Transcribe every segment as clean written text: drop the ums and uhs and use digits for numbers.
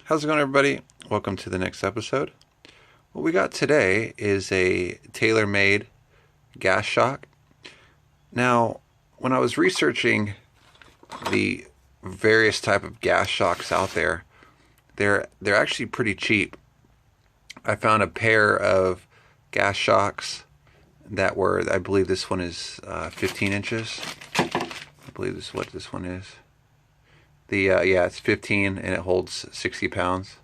How's it going, everybody? Welcome to the next episode. What we got today is a tailor-made gas shock. Now, when I was researching the various type of gas shocks out there, they're actually pretty cheap. I found a pair of gas shocks that were, I believe this one is 15 inches. I believe this is what this one is. Yeah, it's 15 and it holds 60 pounds.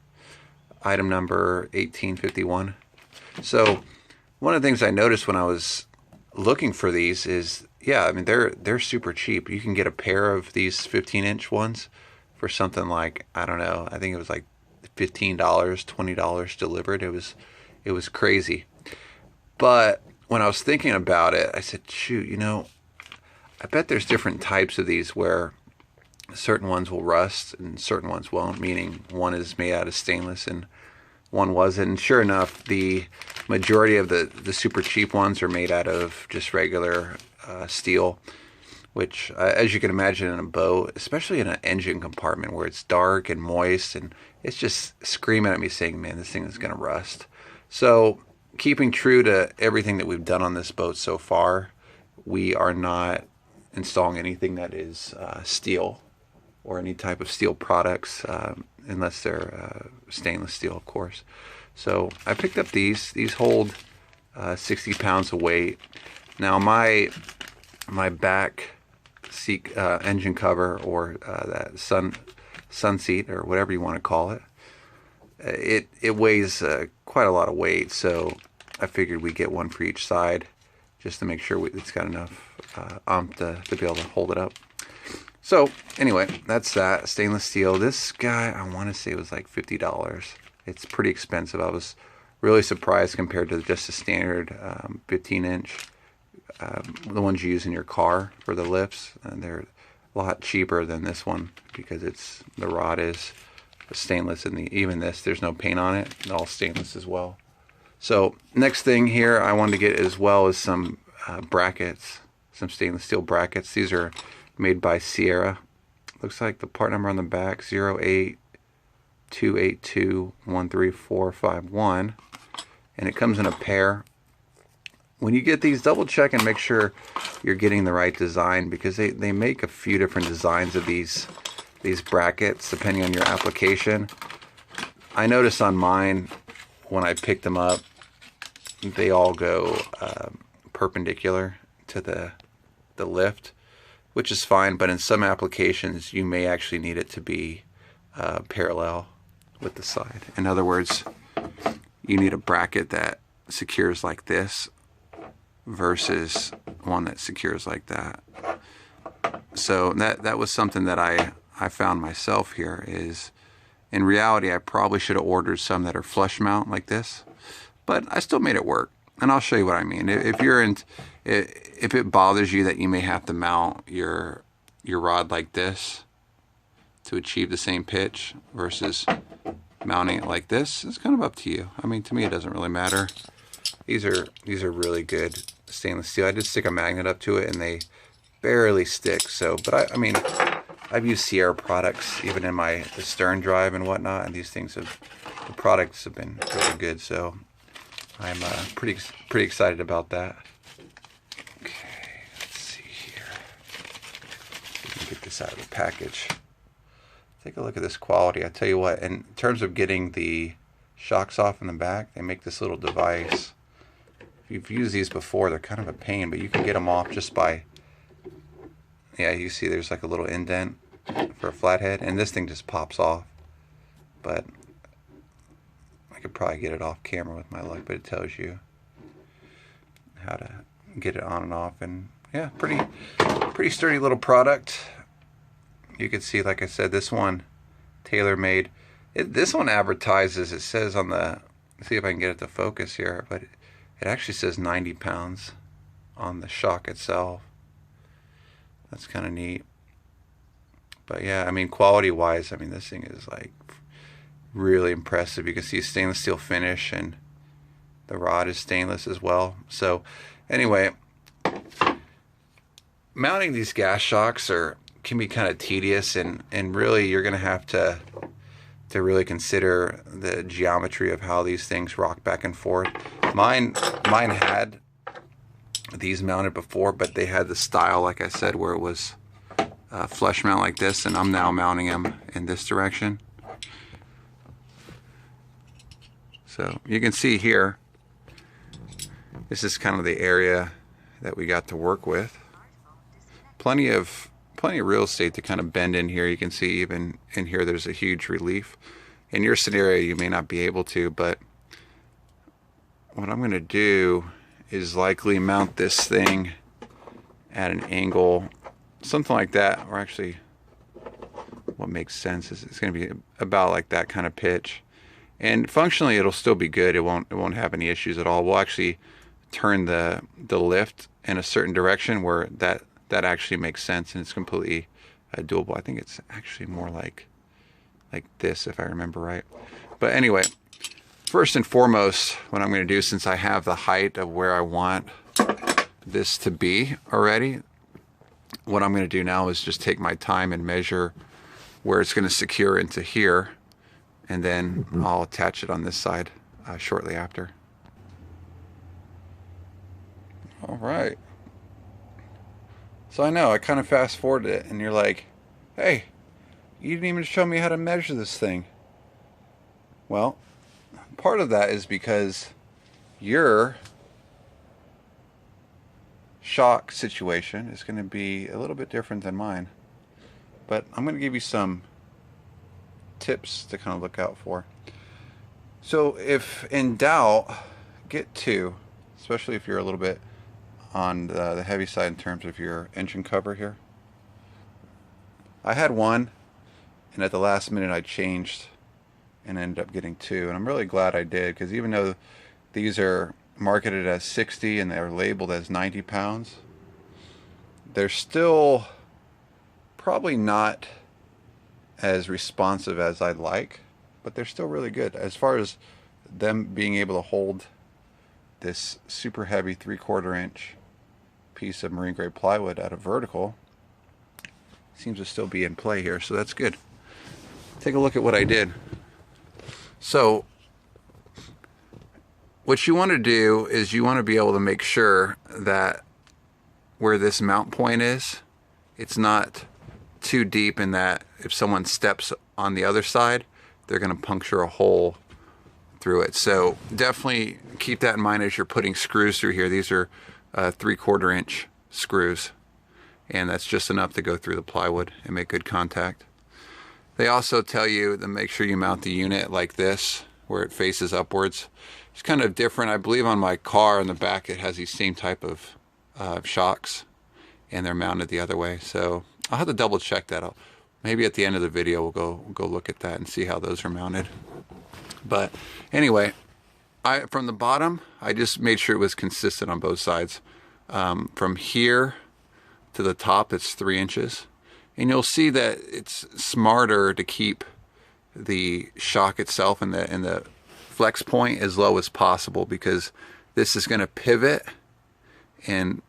Item number 1851. So one of the things I noticed when I was looking for these is, yeah, I mean, they're super cheap. You can get a pair of these 15-inch ones for something like, I don't know, I think it was like $15, $20 delivered. It was crazy. But when I was thinking about it, I said, shoot, I bet there's different types of these where certain ones will rust and certain ones won't, meaning one is made out of stainless and one wasn't. And sure enough, the majority of the super cheap ones are made out of just regular steel, which, as you can imagine, in a boat, especially in an engine compartment where it's dark and moist, and it's just screaming at me saying, man, this thing is going to rust. So keeping true to everything that we've done on this boat so far, we are not installing anything that is steel or any type of steel products, unless they're stainless steel, of course. So I picked up these. These hold 60 pounds of weight. Now my back seat engine cover, or that sun seat, or whatever you want to call it, it weighs quite a lot of weight. So I figured we'd get one for each side, just to make sure it's got enough oomph to be able to hold it up. So anyway, that's that. Stainless steel. This guy, I want to say, was like $50. It's pretty expensive. I was really surprised compared to just a standard 15-inch, the ones you use in your car for the lifts. And they're a lot cheaper than this one because the rod is stainless, and even this, there's no paint on it. It's all stainless as well. So next thing here I wanted to get as well is some brackets, some stainless steel brackets. These are made by Sierra. Looks like the part number on the back, 082821341, and it comes in a pair. When you get these, double check and make sure you're getting the right design, because they make a few different designs of these brackets depending on your application. I noticed on mine, when I picked them up, they all go perpendicular to the lift, which is fine, but in some applications you may actually need it to be parallel with the side. In other words, you need a bracket that secures like this versus one that secures like that. So that was something that I found myself here. Is in reality, I probably should have ordered some that are flush mount like this, but I still made it work. And I'll show you what I mean. If it bothers you that you may have to mount your rod like this to achieve the same pitch versus mounting it like this, it's kind of up to you. I mean, to me, it doesn't really matter. These are really good stainless steel. I did stick a magnet up to it, and they barely stick. So, but I mean, I've used Sierra products even in the stern drive and whatnot, and the products have been really good. So I'm pretty excited about that. Okay, let's see here. We can get this out of the package. Take a look at this quality. I tell you what, in terms of getting the shocks off in the back, they make this little device. If you've used these before, they're kind of a pain, but you can get them off just by, yeah, you see there's like a little indent for a flathead, and this thing just pops off. But I could probably get it off camera with my luck, but it tells you how to get it on and off. And yeah, pretty sturdy little product. You can see, like I said, this one tailor-made. This one advertises, it says on the, let's see if I can get it to focus here, but it actually says 90 pounds on the shock itself. That's kind of neat. But yeah, I mean, quality wise, I mean, this thing is like really impressive. You can see stainless steel finish, and the rod is stainless as well. So anyway, mounting these gas shocks can be kind of tedious, and really you're going to have to to really consider the geometry of how these things rock back and forth. Mine had these mounted before, but they had the style, like I said, where it was flush mount like this, and I'm now mounting them in this direction. So you can see here, this is kind of the area that we got to work with. Plenty of real estate to kind of bend in here. You can see even in here there's a huge relief. In your scenario you may not be able to, but what I'm going to do is likely mount this thing at an angle, something like that, or actually what makes sense is it's going to be about like that kind of pitch. And functionally it'll still be good. It won't have any issues at all. We'll actually turn the lift in a certain direction where that actually makes sense, and it's completely doable. I think it's actually more like this, if I remember right. But anyway, first and foremost, what I'm going to do, since I have the height of where I want this to be already, what I'm going to do now is just take my time and measure where it's going to secure into here, and then I'll attach it on this side shortly after. All right. So I know I kind of fast forwarded it, and you're like, hey, you didn't even show me how to measure this thing. Well, part of that is because your shock situation is going to be a little bit different than mine. But I'm going to give you some tips to kind of look out for. So if in doubt, get two, especially if you're a little bit on the heavy side in terms of your engine cover here. I had one, and at the last minute I changed and ended up getting two, and I'm really glad I did, because even though these are marketed as 60 and they're labeled as 90 pounds, they're still probably not as responsive as I'd like, but they're still really good as far as them being able to hold this super heavy 3/4 inch piece of marine grade plywood at a vertical. Seems to still be in play here, so that's good. Take a look at what I did. So what you want to do is you want to be able to make sure that where this mount point is, it's not too deep in that if someone steps on the other side, they're going to puncture a hole through it. So definitely keep that in mind as you're putting screws through here. These are 3/4 inch screws, and that's just enough to go through the plywood and make good contact. They also tell you to make sure you mount the unit like this, where it faces upwards. It's kind of different. I believe on my car in the back it has these same type of shocks, and they're mounted the other way. So I'll have to double check that out. Maybe at the end of the video we'll go look at that and see how those are mounted. But anyway, from the bottom, I just made sure it was consistent on both sides. From here to the top, it's 3 inches. And you'll see that it's smarter to keep the shock itself and the flex point as low as possible, because this is going to pivot and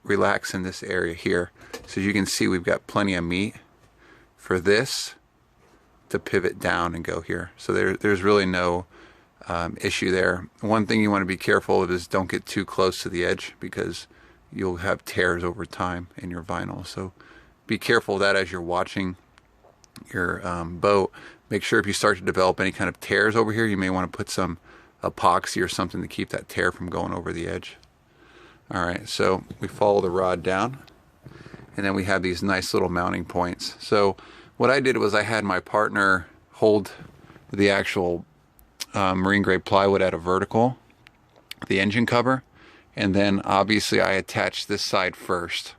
relax in this area here. So you can see we've got plenty of meat for this to pivot down and go here. So there's really no issue there. One thing you want to be careful of is don't get too close to the edge, because you'll have tears over time in your vinyl. So be careful of that as you're watching your boat. Make sure if you start to develop any kind of tears over here, you may want to put some epoxy or something to keep that tear from going over the edge. All right, so we follow the rod down, and then we have these nice little mounting points. So what I did was I had my partner hold the actual marine grade plywood at a vertical, the engine cover, and then obviously I attached this side first.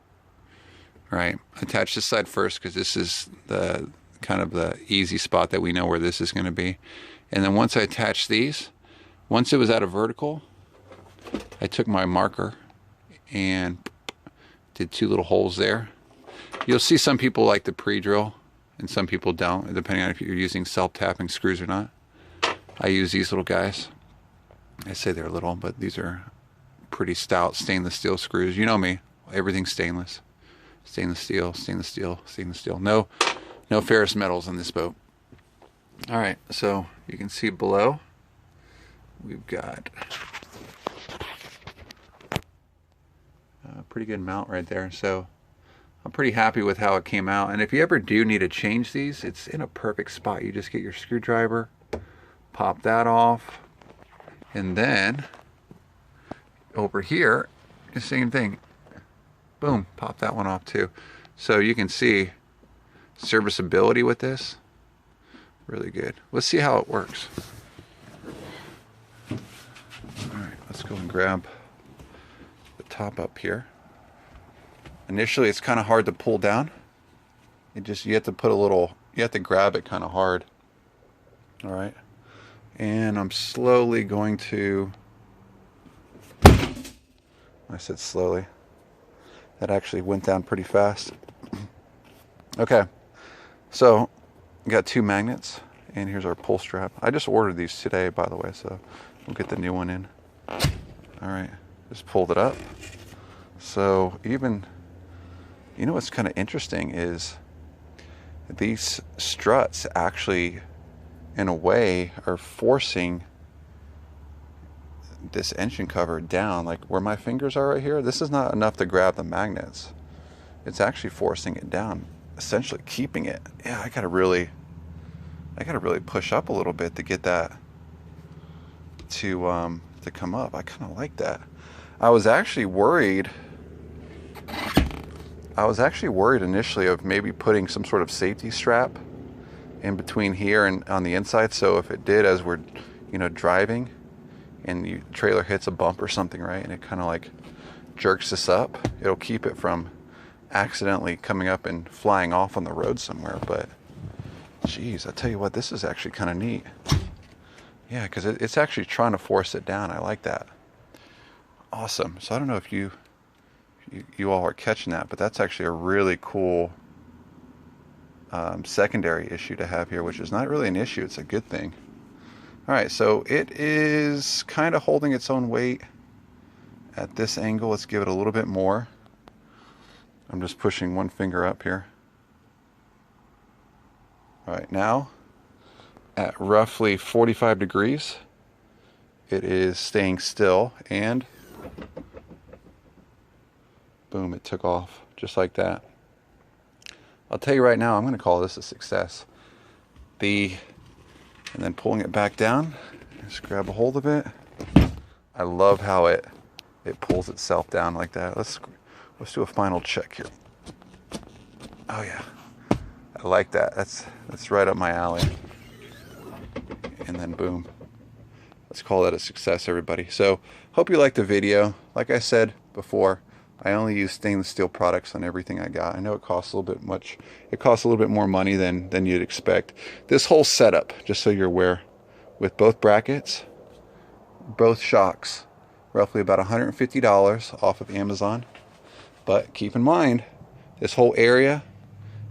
Right, attach this side first because this is the kind of the easy spot that we know where this is going to be. And then once I attached these, once it was at a vertical, I took my marker and did 2 little holes there. You'll see some people like the pre-drill and some people don't, depending on if you're using self-tapping screws or not. I use these little guys. I say they're little, but these are pretty stout stainless steel screws. You know me, everything's stainless. Stainless steel, stainless steel, stainless steel. No ferrous metals on this boat. All right, so you can see below we've got a pretty good mount right there. So I'm pretty happy with how it came out. And if you ever do need to change these, it's in a perfect spot. You just get your screwdriver, pop that off, and then over here, the same thing. Boom, pop that one off too. So you can see serviceability with this, really good. Let's see how it works. All right, let's go and grab the top up here. Initially, it's kind of hard to pull down. You have to put a little, you have to grab it kind of hard. All right, and I'm slowly going to, I said slowly, that actually went down pretty fast. Okay, so we got 2 magnets, and here's our pull strap. I just ordered these today, by the way, so we'll get the new one in. All right, just pulled it up. So even, you know what's kind of interesting is these struts actually, in a way, are forcing this engine cover down, like where my fingers are right here. This is not enough to grab the magnets. It's actually forcing it down, essentially keeping it. Yeah, I gotta really push up a little bit to get that to come up. I kind of like that. I was actually worried initially of maybe putting some sort of safety strap in between here and on the inside, so if it did, as we're driving and the trailer hits a bump or something, right, and it kind of like jerks this up, it'll keep it from accidentally coming up and flying off on the road somewhere. But geez, I tell you what, this is actually kind of neat. Yeah, because it's actually trying to force it down. I like that. Awesome. So I don't know if you all are catching that, but that's actually a really cool secondary issue to have here, which is not really an issue. It's a good thing. All right, so it is kind of holding its own weight at this angle. Let's give it a little bit more. I'm just pushing one finger up here. All right, now at roughly 45 degrees, it is staying still, and boom, it took off just like that. I'll tell you right now, I'm going to call this a success. And then pulling it back down, just grab a hold of it. I love how it pulls itself down like that. Let's do a final check here. Oh yeah, I like that. That's right up my alley. And then boom. Let's call that a success, everybody. So hope you liked the video. Like I said before, I only use stainless steel products on everything I got. I know it costs a little bit much. It costs a little bit more money than you'd expect. This whole setup, just so you're aware, with both brackets, both shocks, roughly about $150 off of Amazon. But keep in mind, this whole area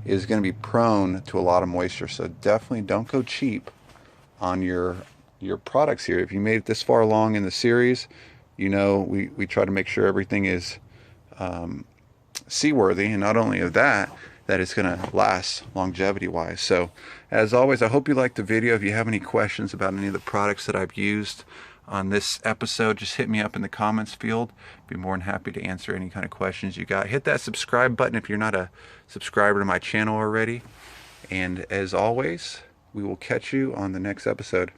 is going to be prone to a lot of moisture, so definitely don't go cheap on your products here. If you made it this far along in the series, we try to make sure everything is seaworthy, and not only of that it's going to last longevity wise. So as always, I hope you liked the video. If you have any questions about any of the products that I've used on this episode, just hit me up in the comments field. Be more than happy to answer any kind of questions you got. Hit that subscribe button if you're not a subscriber to my channel already. And as always, we will catch you on the next episode.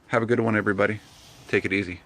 Have a good one, everybody. Take it easy.